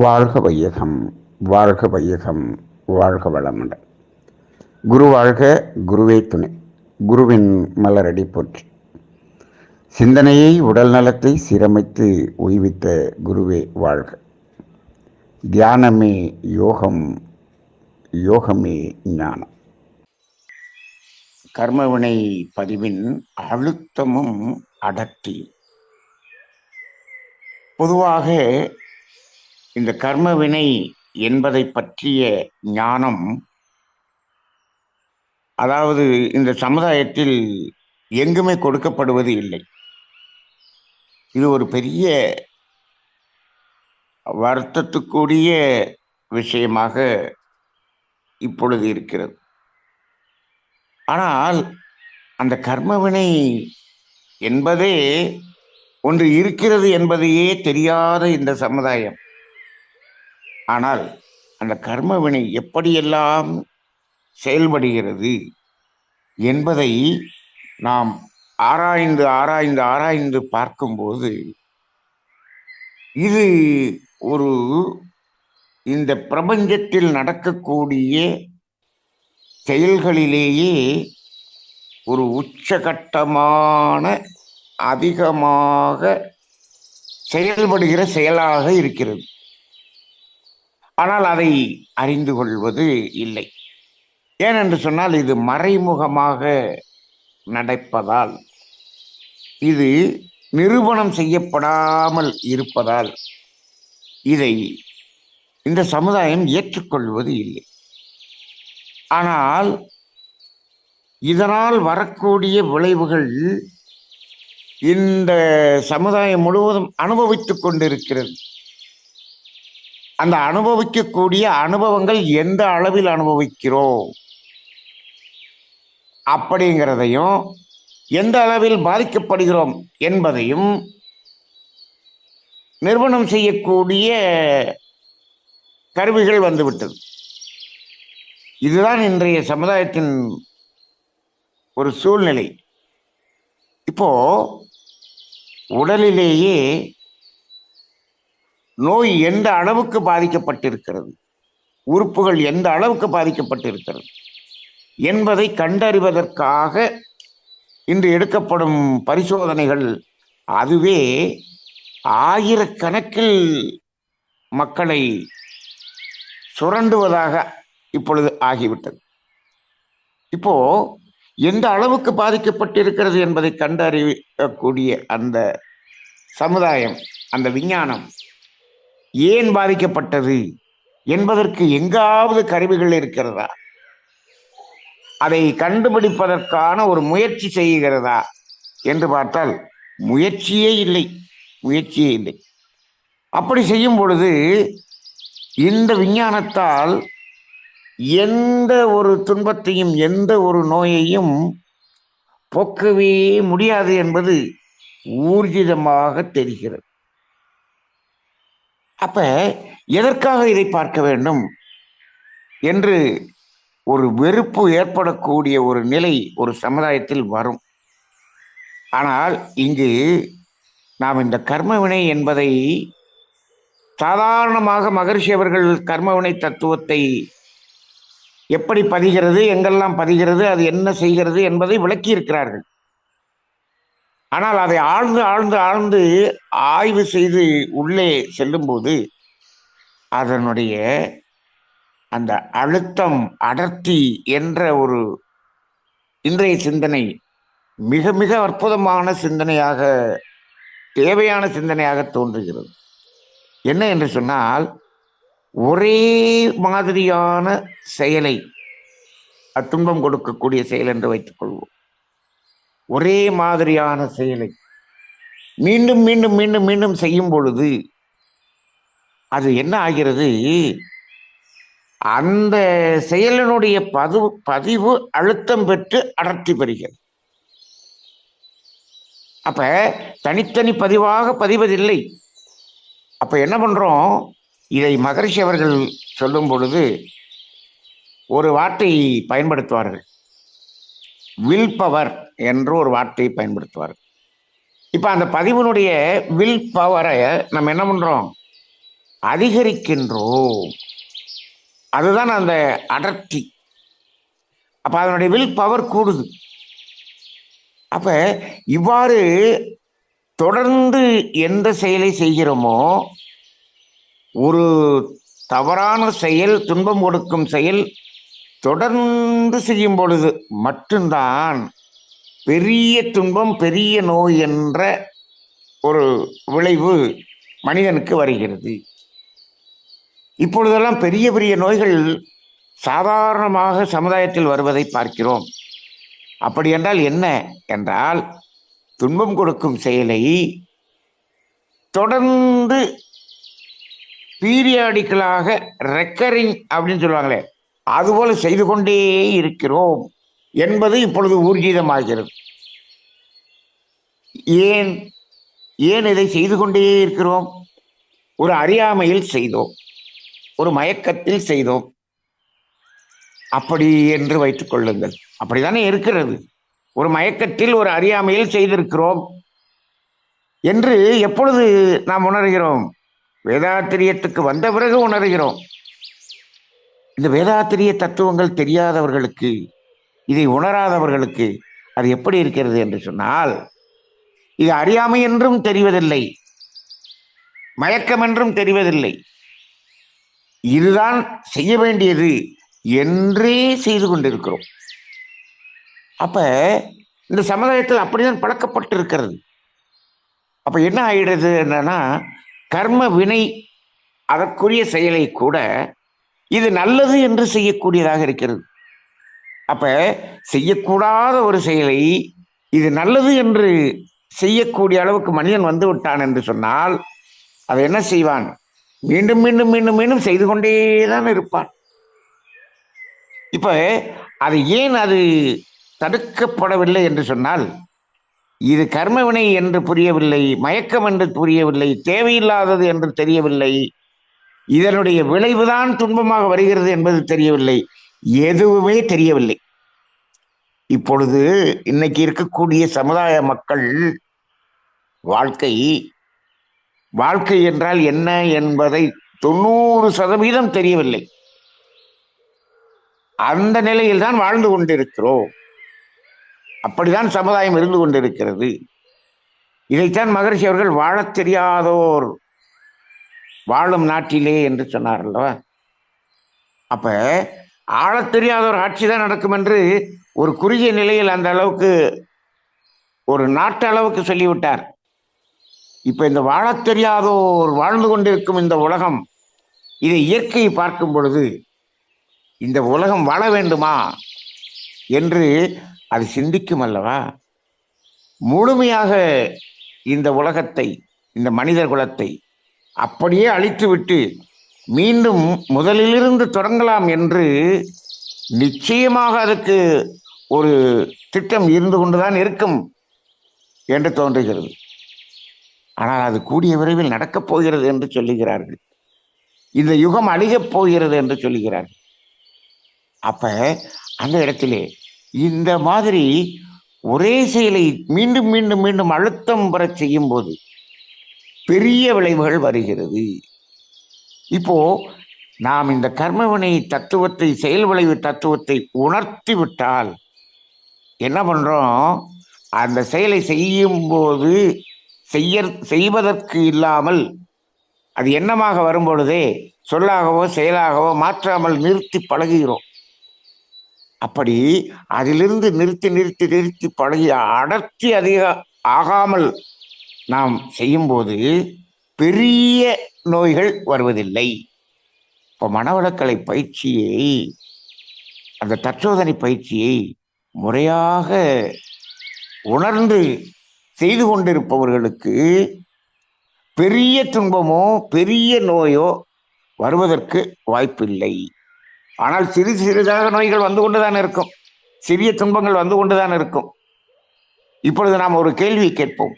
வாழ்க வையகம், வாழ்க வையகம், வாழ்க வளமுடன். குரு வாழ்க, குருவே துணை. குருவின் மலரடி போற்றி. சிந்தனையை உடல் நலத்தை சீரமைத்து உய்வித்த குருவே வாழ்க. தியானமே யோகம், யோகமே ஞானம். கர்மவினை பதிவின் அழுத்தமும் அடர்த்தியும். பொதுவாக இந்த கர்மவினை என்பதை பற்றிய ஞானம், அதாவது இந்த சமுதாயத்தில் எங்குமே கொடுக்கப்படுவது இல்லை. இது ஒரு பெரிய வருத்தத்துக்குரிய விஷயமாக இப்பொழுது இருக்கிறது. ஆனால் அந்த கர்மவினை என்பதே ஒன்று இருக்கிறது என்பதையே தெரியாத இந்த சமுதாயம், ஆனால் அந்த கர்மவினை எப்படியெல்லாம் செயல்படுகிறது என்பதை நாம் ஆராய்ந்து ஆராய்ந்து ஆராய்ந்து பார்க்கும்போது இது ஒரு இந்த பிரபஞ்சத்தில் நடக்கக்கூடிய செயல்களிலேயே ஒரு உச்சகட்டமான அதிகமாக செயல்படுகிற செயலாக இருக்கிறது. ஆனால் அதை அறிந்து கொள்வது இல்லை. ஏனென்று சொன்னால் இது மறைமுகமாக நடப்பதால், இது நிரூபணம் செய்யப்படாமல் இருப்பதால் இதை இந்த சமுதாயம் ஏற்றுக்கொள்வது இல்லை. ஆனால் இதனால் வரக்கூடிய விளைவுகள் இந்த சமுதாயம் முழுவதும் அனுபவித்துக் கொண்டிருக்கிறது. அந்த அனுபவிக்கக்கூடிய அனுபவங்கள் எந்த அளவில் அனுபவிக்கிறோம் அப்படிங்கிறதையும், எந்த அளவில் பாதிக்கப்படுகிறோம் என்பதையும் நிரூபணம் செய்யக்கூடிய கருவிகள் வந்துவிட்டது. இதுதான் இன்றைய சமுதாயத்தின் ஒரு சூழ்நிலை. இப்போ உடலிலேயே நோய் எந்த அளவுக்கு பாதிக்கப்பட்டிருக்கிறது, உறுப்புகள் எந்த அளவுக்கு பாதிக்கப்பட்டிருக்கிறது என்பதை கண்டறிவதற்காக இன்று எடுக்கப்படும் பரிசோதனைகள், அதுவே ஆயிரக்கணக்கில் மக்களை சுரண்டுவதாக இப்பொழுது ஆகிவிட்டது. இப்போ எந்த அளவுக்கு பாதிக்கப்பட்டிருக்கிறது என்பதை கண்டறியக்கூடிய அந்த சமுதாயம், அந்த விஞ்ஞானம் ஏன் பாதிக்கப்பட்டது என்பதற்கு எங்காவது கருவிகள் இருக்கிறதா? அதை கண்டுபிடிப்பதற்கான ஒரு முயற்சி செய்கிறதா என்று பார்த்தால் முயற்சியே இல்லை. அப்படி செய்யும் பொழுது இந்த விஞ்ஞானத்தால் எந்த ஒரு துன்பத்தையும், எந்த ஒரு நோயையும் போக்கவே முடியாது என்பது ஊர்ஜிதமாக தெரிகிறது. அப்ப எதற்காக இதை பார்க்க வேண்டும் என்று ஒரு வெறுப்பு ஏற்படக்கூடிய ஒரு நிலை ஒரு சமுதாயத்தில் வரும். ஆனால் இங்கு நாம் இந்த கர்மவினை என்பதை சாதாரணமாக மகரிஷி அவர்கள் கர்மவினை தத்துவத்தை எப்படி பதிகிறது, எங்கெல்லாம் பதிகிறது, அது என்ன செய்கிறது என்பதை விளக்கி இருக்கிறார்கள். ஆனால் அதை ஆழ்ந்து ஆழ்ந்து ஆழ்ந்து ஆய்வு செய்து உள்ளே செல்லும்போது அதனுடைய அந்த அழுத்தம், அடர்த்தி என்ற ஒரு இன்றைய சிந்தனை மிக மிக அற்புதமான சிந்தனையாக, தேவையான சிந்தனையாக தோன்றுகிறது. என்ன என்று சொன்னால், ஒரே மாதிரியான செயலை, துன்பம் கொடுக்கக்கூடிய செயல் என்று வைத்துக் கொள்வோம், ஒரே மாதிரியான செயலை மீண்டும் மீண்டும் மீண்டும் மீண்டும் செய்யும் பொழுது அது என்ன ஆகிறது? அந்த செயலினுடைய பதிவு அழுத்தம் பெற்று அடர்த்தி பெறுகிறது. அப்ப தனித்தனி பதிவாக பதிவதில்லை. அப்ப என்ன பண்றோம்? இதை மகரிஷி அவர்கள் சொல்லும் பொழுது ஒரு வார்த்தை பயன்படுத்துவார்கள், வில் பவர் என்று ஒரு வார்த்தையை பயன்படுத்துவார்கள். இப்ப அந்த பதிவினுடைய வில் பவரை நம்ம என்ன பண்றோம்? அதிகரிக்கின்றோம். அதுதான் அந்த அடர்த்தி. அப்ப அதனுடைய வில் பவர் கூடுது. அப்ப இவ்வாறு தொடர்ந்து எந்த செயலை செய்கிறோமோ, ஒரு தவறான செயல், துன்பம் கொடுக்கும் செயல் தொடர்ந்து செய்யும் பொழுது மட்டும்தான் பெரிய துன்பம், பெரிய நோய் என்ற ஒரு விளைவு மனிதனுக்கு வருகிறது. இப்பொழுதெல்லாம் பெரிய பெரிய நோய்கள் சாதாரணமாக சமுதாயத்தில் வருவதை பார்க்கிறோம். அப்படி என்றால் என்ன என்றால், துன்பம் கொடுக்கும் செயலை தொடர்ந்து பீரியாடிக்கலாக ரெக்கரிங் அப்படின்னு சொல்லுவாங்களே, அதுபோல செய்து கொண்டே இருக்கிறோம் என்பது இப்பொழுது ஊர்ஜிதமாகிறது. ஏன் ஏன் இதை செய்து கொண்டே இருக்கிறோம்? ஒரு அறியாமையில் செய்தோம், ஒரு மயக்கத்தில் செய்தோம், அப்படி என்று வைத்துக் கொள்ளுங்கள். அப்படித்தானே இருக்கிறது. ஒரு மயக்கத்தில், ஒரு அறியாமையில் செய்திருக்கிறோம் என்று எப்பொழுது நாம் உணர்கிறோம்? வேதாத்திரியத்துக்கு வந்த பிறகு உணர்கிறோம். இந்த வேதாத்திரிய தத்துவங்கள் தெரியாதவர்களுக்கு, இதை உணராதவர்களுக்கு அது எப்படி இருக்கிறது என்று சொன்னால், இது அறியாமை என்றும் தெரிவதில்லை, மயக்கம் என்றும் தெரிவதில்லை. இதுதான் செய்ய வேண்டியது என்றே செய்து கொண்டிருக்கிறோம். அப்ப இந்த சமுதாயத்தில் அப்படிதான் பழக்கப்பட்டிருக்கிறது. அப்ப என்ன ஆயிடுது என்னன்னா, கர்ம வினை அதற்குரிய செயலை கூட இது நல்லது என்று செய்யக்கூடியதாக இருக்கிறது. அப்ப செய்யக்கூடாத ஒரு செயலை இது நல்லது என்று செய்யக்கூடிய அளவுக்கு மனிதன் வந்து விட்டான் என்று சொன்னால், அதை என்ன செய்வான்? மீண்டும் மீண்டும் மீண்டும் மீண்டும் செய்து கொண்டேதான் இருப்பான். இப்ப அது ஏன் அது தடுக்கப்படவில்லை என்று சொன்னால், இது கர்மவினை என்று புரியவில்லை, மயக்கம் என்று புரியவில்லை, தேவையில்லாதது என்று தெரியவில்லை, இதனுடைய விளைவுதான் துன்பமாக வருகிறது என்பது தெரியவில்லை, எதுவுமே தெரியவில்லை. இப்பொழுது இன்னைக்கு இருக்கக்கூடிய சமுதாய மக்கள் வாழ்க்கை வாழ்க்கை என்றால் என்ன என்பதை 90% தெரியவில்லை. அந்த நிலையில் தான் வாழ்ந்து கொண்டிருக்கிறோம். அப்படிதான் சமுதாயம் இருந்து கொண்டிருக்கிறது. இதைத்தான் மகரிஷி அவர்கள் வாழத் தெரியாதோர் வாழும் நாட்டிலே என்று சொன்னார் அல்லவா? அப்ப ஆழத் தெரியாதோர் ஆட்சி தான் நடக்கும் என்று ஒரு குறுகிய நிலையில் அந்த அளவுக்கு, ஒரு நாட்டு அளவுக்கு சொல்லிவிட்டார். இப்ப இந்த வாழத் தெரியாதோர் வாழ்ந்து கொண்டிருக்கும் இந்த உலகம், இதை இயற்கையை பார்க்கும் பொழுது இந்த உலகம் வாழ வேண்டுமா என்று அது சிந்திக்கும் அல்லவா? முழுமையாக இந்த உலகத்தை, இந்த மனிதர் குலத்தை அப்படியே அழித்துவிட்டு மீண்டும் முதலிலிருந்து தொடங்கலாம் என்று நிச்சயமாக அதுக்கு ஒரு திட்டம் இருந்து கொண்டுதான் இருக்கும் என்று தோன்றுகிறது. ஆனால் அது கூடிய விரைவில் நடக்கப் போகிறது என்று சொல்லுகிறார்கள். இந்த யுகம் அழியப் போகிறது என்று சொல்லுகிறார்கள். அப்ப அந்த இடத்திலே இந்த மாதிரி ஒரே செயலை மீண்டும் மீண்டும் மீண்டும் அழுத்தம் பெறச் செய்யும் போது பெரிய விளைவுகள் வருகிறது. இப்போ நாம் இந்த கர்மவினை தத்துவத்தை, செயல் விளைவு தத்துவத்தை உணர்த்தி விட்டால் என்ன பண்றோம்? அந்த செயலை செய்யும் போது செய்வதற்கு இல்லாமல் அது எண்ணமாக வரும்பொழுதே சொல்லாகவோ செயலாகவோ மாற்றாமல் நிறுத்தி பழகுகிறோம். அப்படி அதிலிருந்து நிறுத்தி நிறுத்தி நிறுத்தி பழகி அடர்த்தி அதிக ஆகாமல் நாம் செய்யும்போது பெரிய நோய்கள் வருவதில்லை. இப்போ மனவளக்கலை பயிற்சியை, அந்த தற்சோதனை பயிற்சியை முறையாக உணர்ந்து செய்து கொண்டிருப்பவர்களுக்கு பெரிய துன்பமோ பெரிய நோயோ வருவதற்கு வாய்ப்பில்லை. ஆனால் சிறிது சிறிதாக நோய்கள் வந்து கொண்டுதான் இருக்கும், சிறிய துன்பங்கள் வந்து கொண்டுதான் இருக்கும். இப்பொழுது நாம் ஒரு கேள்வி கேட்போம்.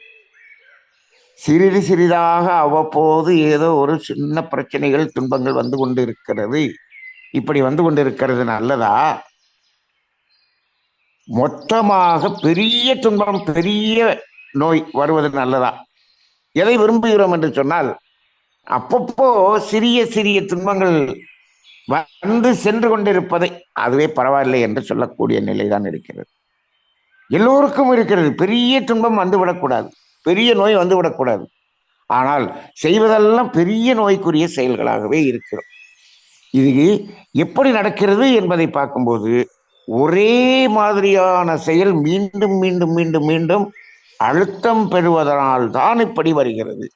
சிறிது சிறிதாக அவ்வப்போது ஏதோ ஒரு சின்ன பிரச்சனைகள், துன்பங்கள் வந்து கொண்டு இருக்கிறது. இப்படி வந்து கொண்டிருக்கிறது நல்லதா? மொத்தமாக பெரிய துன்பம், பெரிய நோய் வருவது நல்லதா? எதை விரும்புகிறோம் என்று சொன்னால், அப்பப்போ சிறிய சிறிய துன்பங்கள் வந்து சென்று கொண்டிருப்பதை அதுவே பரவாயில்லை என்று சொல்லக்கூடிய நிலைதான் இருக்கிறது. எல்லோருக்கும் இருக்கிறது. பெரிய துன்பம் வந்துவிடக்கூடாது, பெரிய நோய் வந்துவிடக்கூடாது. ஆனால் செய்வதெல்லாம் பெரிய நோய்க்குரிய செயல்களாகவே இருக்கிறோம். இது எப்படி நடக்கிறது என்பதை பார்க்கும்போது ஒரே மாதிரியான செயல் மீண்டும் மீண்டும் மீண்டும் மீண்டும் அழுத்தம் பெறுவதனால் தான் இப்படி வருகிறது.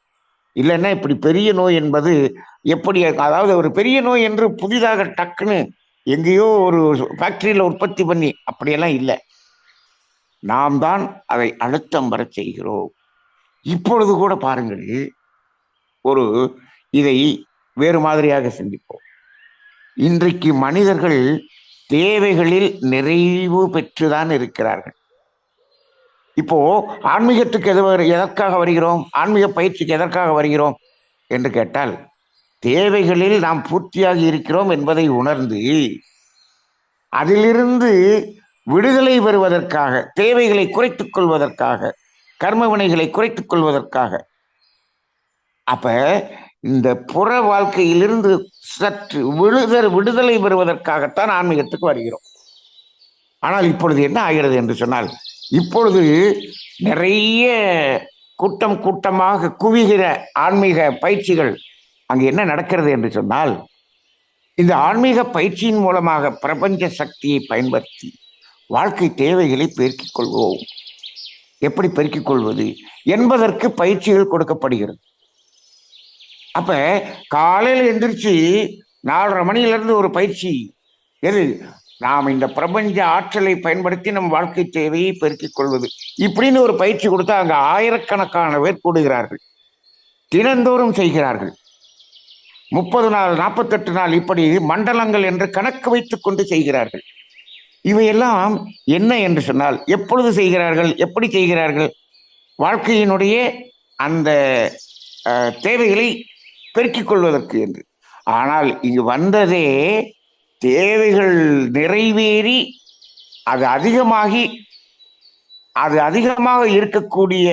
இல்லைன்னா இப்படி பெரிய நோய் என்பது எப்படி, அதாவது ஒரு பெரிய நோய் என்று புதிதாக டக்குன்னு எங்கேயோ ஒரு ஃபேக்டரியில் உற்பத்தி பண்ணி அப்படியெல்லாம் இல்லை. நாம் தான் அதை அழுத்தம் வர செய்கிறோம். இப்பொழுது கூட பாருங்கள், ஒரு இதை வேறு மாதிரியாக சிந்திப்போம். இன்றைக்கு மனிதர்கள் தேவைகளில் நிறைவு பெற்றுதான் இருக்கிறார்கள். இப்போ ஆன்மீகத்துக்கு எதற்காக வருகிறோம், ஆன்மீக பயிற்சிக்கு எதற்காக வருகிறோம் என்று கேட்டால், தேவைகளில் நாம் பூர்த்தியாகி இருக்கிறோம் என்பதை உணர்ந்து அதிலிருந்து விடுதலை பெறுவதற்காக, தேவைகளை குறைத்துக் கொள்வதற்காக, கர்ம வினைகளை குறைத்துக் கொள்வதற்காக. அப்ப இந்த புற வாழ்க்கையிலிருந்து சற்று விடுதலை பெறுவதற்காகத்தான் ஆன்மீகத்துக்கு வருகிறோம். ஆனால் இப்பொழுது என்ன ஆகிறது என்று சொன்னால், இப்பொழுது நிறைய கூட்டம் கூட்டமாக குவிகிற ஆன்மீக பயிற்சிகள். அங்கு என்ன நடக்கிறது என்று சொன்னால், இந்த ஆன்மீக பயிற்சியின் மூலமாக பிரபஞ்ச சக்தியை பயன்படுத்தி வாழ்க்கை தேவைகளை பெருக்கிக் கொள்வோம். எப்படி பெருக்கிக் கொள்வது என்பதற்கு பயிற்சிகள் கொடுக்கப்படுகிறது. அப்ப காலையில் எந்திரிச்சு 4:30 மணியிலிருந்து ஒரு பயிற்சி. எது? நாம் இந்த பிரபஞ்ச ஆற்றலை பயன்படுத்தி நம் வாழ்க்கை தேவையை பெருக்கிக் கொள்வது, இப்படின்னு ஒரு பயிற்சி கொடுத்தா அங்க ஆயிரக்கணக்கான பேர் கூடுகிறார்கள், தினந்தோறும் செய்கிறார்கள். 30 நாள் 48 நாள் இப்படி மண்டலங்கள் என்று கணக்கு வைத்துக் கொண்டு செய்கிறார்கள். இவையெல்லாம் என்ன என்று சொன்னால், எப்பொழுது செய்கிறார்கள், எப்படி செய்கிறார்கள்? வாழ்க்கையினுடைய அந்த தேவைகளை பெருக்கிக் கொள்வதற்கு என்று. ஆனால் இங்கு வந்ததே தேவைகள் நிறைவேறி அது அதிகமாக இருக்கக்கூடிய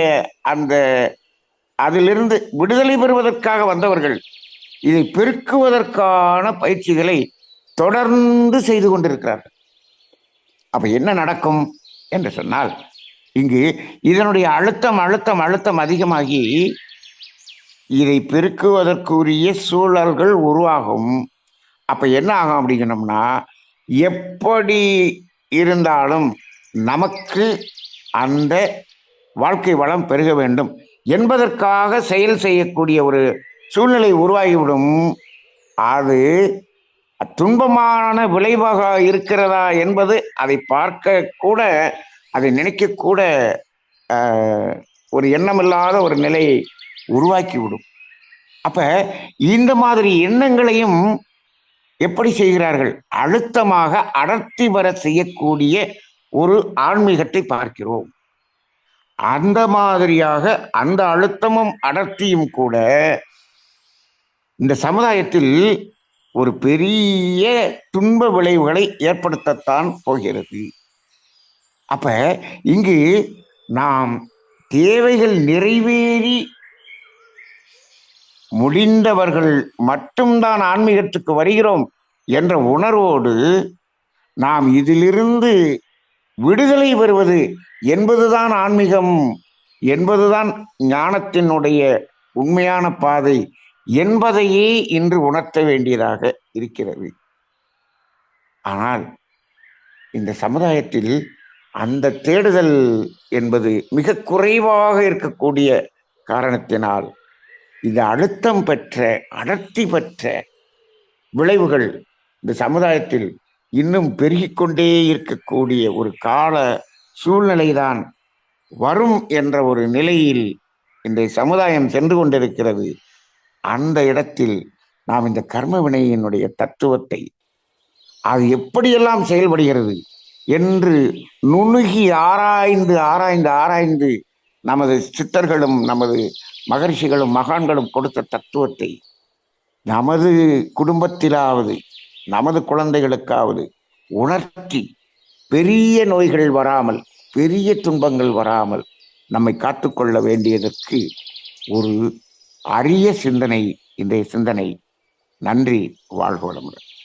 அந்த அதிலிருந்து விடுதலை பெறுவதற்காக வந்தவர்கள் இதை பெருக்குவதற்கான பயிற்சிகளை தொடர்ந்து செய்து கொண்டிருக்கிறார்கள். அப்ப என்ன நடக்கும் என்று சொன்னால், இங்கு இதனுடைய அழுத்தம் அதிகமாகி இதை பெருக்குவதற்குரிய சூழல்கள் உருவாகும். அப்ப என்ன ஆகும் அப்படிங்கணும்னா, எப்படி இருந்தாலும் நமக்கு அந்த வாழ்க்கை வளம் பெருக வேண்டும் என்பதற்காக செயல் செய்யக்கூடிய ஒரு சூழ்நிலை உருவாகிவிடும். அது துன்பமான விளைவாக இருக்கிறதா என்பது அதை பார்க்க கூட, அதை நினைக்க கூட ஒரு எண்ணமில்லாத ஒரு நிலையை உருவாக்கிவிடும். அப்ப இந்த மாதிரி எண்ணங்களையும் எப்படி செய்கிறார்கள்? அழுத்தமாக அடர்த்தி வர செய்யக்கூடிய ஒரு ஆன்மீகத்தை பார்க்கிறோம். அந்த மாதிரியாக அந்த அழுத்தமும் அடர்த்தியும் கூட இந்த சமுதாயத்தில் ஒரு பெரிய துன்ப விளைவுகளை ஏற்படுத்தத்தான் போகிறது. அப்ப இங்கு நாம் தேவைகள் நிறைவேறி முடிந்தவர்கள் மட்டும்தான் ஆன்மீகத்துக்கு வருகிறோம் என்ற உணர்வோடு நாம் இதிலிருந்து விடுதலை பெறுவது என்பதுதான் ஆன்மீகம், என்பதுதான் ஞானத்தினுடைய உண்மையான பாதை என்பதையே இன்று உணர்த்த வேண்டியதாக இருக்கிறது. ஆனால் இந்த சமுதாயத்தில் அந்த தேடுதல் என்பது மிக குறைவாக இருக்கக்கூடிய காரணத்தினால் இந்த அழுத்தம் பெற்ற அடர்த்தி பெற்ற விளைவுகள் இந்த சமுதாயத்தில் இன்னும் பெருகிக்கொண்டே இருக்கக்கூடிய ஒரு கால சூழ்நிலைதான் வரும் என்ற ஒரு நிலையில் இந்த சமுதாயம் சென்று கொண்டிருக்கிறது. அந்த இடத்தில் நாம் இந்த கர்ம வினையினுடைய தத்துவத்தை, அது எப்படியெல்லாம் செயல்படுகிறது என்று நுணுகி ஆராய்ந்து ஆராய்ந்து ஆராய்ந்து நமது சித்தர்களும் நமது மகர்ஷிகளும் மகான்களும் கொடுத்த தத்துவத்தை நமது குடும்பத்திலாவது நமது குழந்தைகளுக்காவது உணர்த்தி பெரிய நோய்கள் வராமல், பெரிய துன்பங்கள் வராமல் நம்மை காத்துக்கொள்ள வேண்டியதற்கு ஒரு அரிய சிந்தனை இன்றைய சிந்தனை. நன்றி. வாழ்க வளமுடன்.